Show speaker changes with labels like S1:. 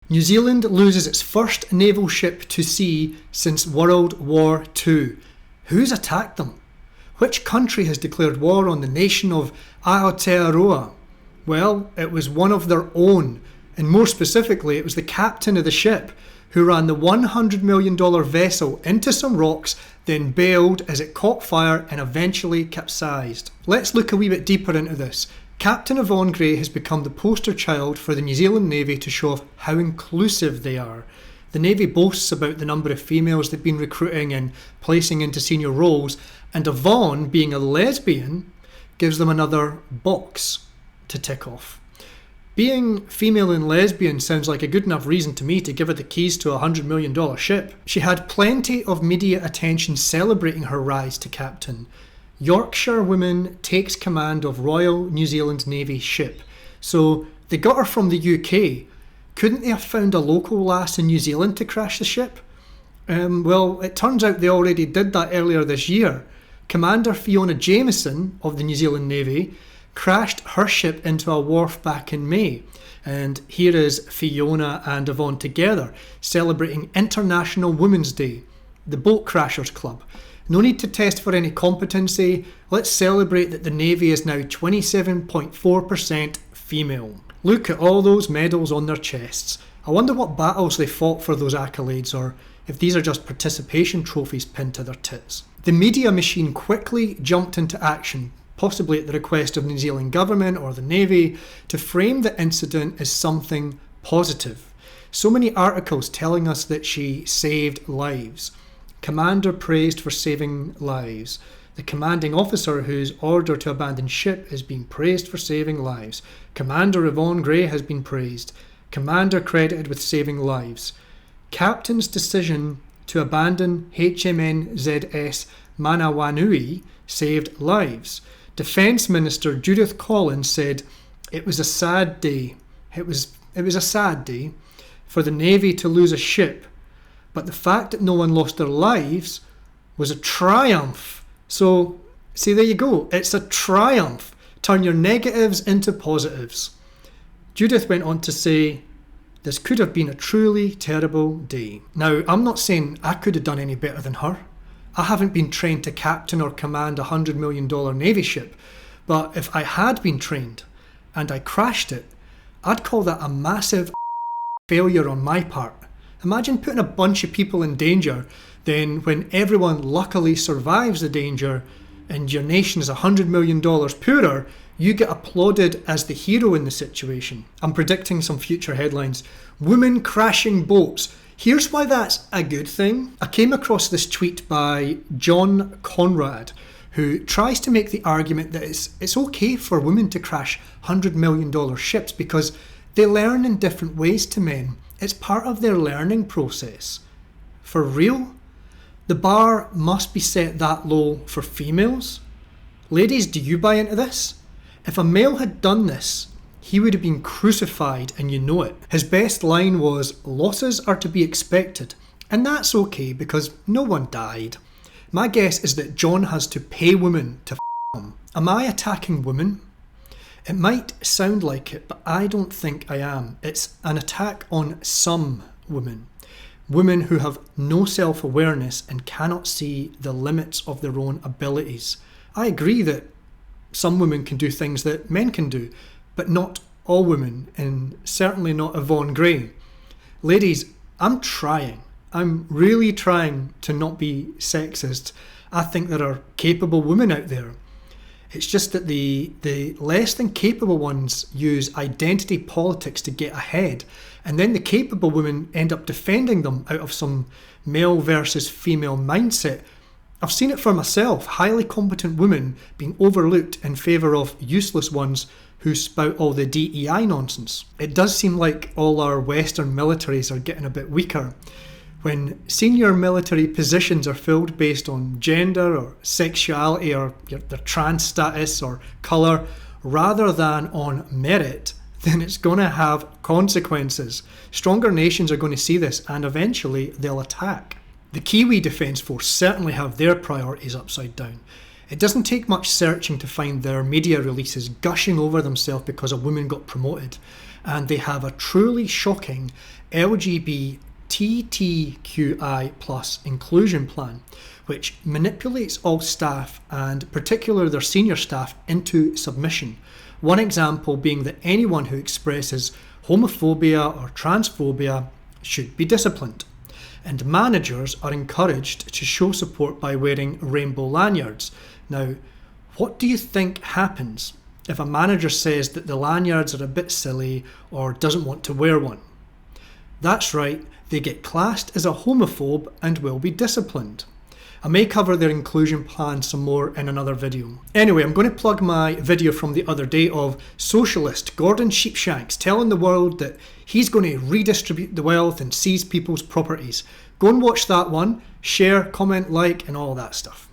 S1: New Zealand loses its first naval ship to sea since World War II. Who's attacked them? Which country has declared war on the nation of Aotearoa? Well, it was one of their own, and more specifically, it was the captain of the ship who ran the $100 million vessel into some rocks, then bailed as it caught fire and eventually capsized. Let's look a wee bit deeper into this. Captain Yvonne Gray has become the poster child for the New Zealand Navy to show off how inclusive they are. The Navy boasts about the number of females they've been recruiting and placing into senior roles, and Yvonne, being a lesbian, gives them another box to tick off. Being female and lesbian sounds like a good enough reason to me to give her the keys to a $100 million ship. She had plenty of media attention celebrating her rise to captain. Yorkshire woman takes command of Royal New Zealand Navy ship. So they got her from the UK. Couldn't they have found a local lass in New Zealand to crash the ship? Well, it turns out they already did that earlier this year. Commander Fiona Jamieson of the New Zealand Navy crashed her ship into a wharf back in May. And here is Fiona and Yvonne together, celebrating International Women's Day, the Boat Crashers Club. No need to test for any competency. Let's celebrate that the Navy is now 27.4% female. Look at all those medals on their chests. I wonder what battles they fought for those accolades, or if these are just participation trophies pinned to their tits. The media machine quickly jumped into action, possibly at the request of the New Zealand government or the Navy, to frame the incident as something positive. So many articles telling us that she saved lives. Commander praised for saving lives. The commanding officer whose order to abandon ship is being praised for saving lives. Commander Yvonne Gray has been praised. Commander credited with saving lives. Captain's decision to abandon HMNZS Manawanui saved lives. Defence Minister Judith Collins said, "It was a sad day. It was a sad day for the Navy to lose a ship, but the fact that no one lost their lives was a triumph." So, see, there you go. It's a triumph. Turn your negatives into positives. Judith went on to say, "This could have been a truly terrible day." Now, I'm not saying I could have done any better than her. I haven't been trained to captain or command a $100 million Navy ship, but if I had been trained and I crashed it, I'd call that a massive failure on my part. Imagine putting a bunch of people in danger, then when everyone luckily survives the danger and your nation is $100 million poorer, you get applauded as the hero in the situation. I'm predicting some future headlines. Women crashing boats. Here's why that's a good thing. I came across this tweet by John Conrad, who tries to make the argument that it's okay for women to crash $100 million ships because they learn in different ways to men. It's part of their learning process. For real? The bar must be set that low for females? Ladies, do you buy into this? If a male had done this, he would have been crucified, and you know it. His best line was, "Losses are to be expected," and that's okay because no one died. My guess is that John has to pay women to him. Am I attacking women? It might sound like it, but I don't think I am. It's an attack on some women. Women who have no self-awareness and cannot see the limits of their own abilities. I agree that some women can do things that men can do, but not all women, and certainly not Yvonne Gray. Ladies, I'm trying. I'm really trying to not be sexist. I think there are capable women out there. It's just that the less than capable ones use identity politics to get ahead, and then the capable women end up defending them out of some male versus female mindset. I've seen it for myself, highly competent women being overlooked in favour of useless ones who spout all the DEI nonsense. It does seem like all our Western militaries are getting a bit weaker. When senior military positions are filled based on gender or sexuality or their trans status or colour rather than on merit, then it's going to have consequences. Stronger nations are going to see this and eventually they'll attack. The Kiwi Defence Force certainly have their priorities upside down. It doesn't take much searching to find their media releases gushing over themselves because a woman got promoted. and they have a truly shocking LGBTQI+ inclusion plan, which manipulates all staff, and particularly their senior staff, into submission. One example being that anyone who expresses homophobia or transphobia should be disciplined. And managers are encouraged to show support by wearing rainbow lanyards. Now, what do you think happens if a manager says that the lanyards are a bit silly or doesn't want to wear one? That's right, they get classed as a homophobe and will be disciplined. I may cover their inclusion plan some more in another video. Anyway, I'm going to plug my video from the other day of socialist Gordon Sheepshanks telling the world that he's going to redistribute the wealth and seize people's properties. Go and watch that one, share, comment, like, and all that stuff.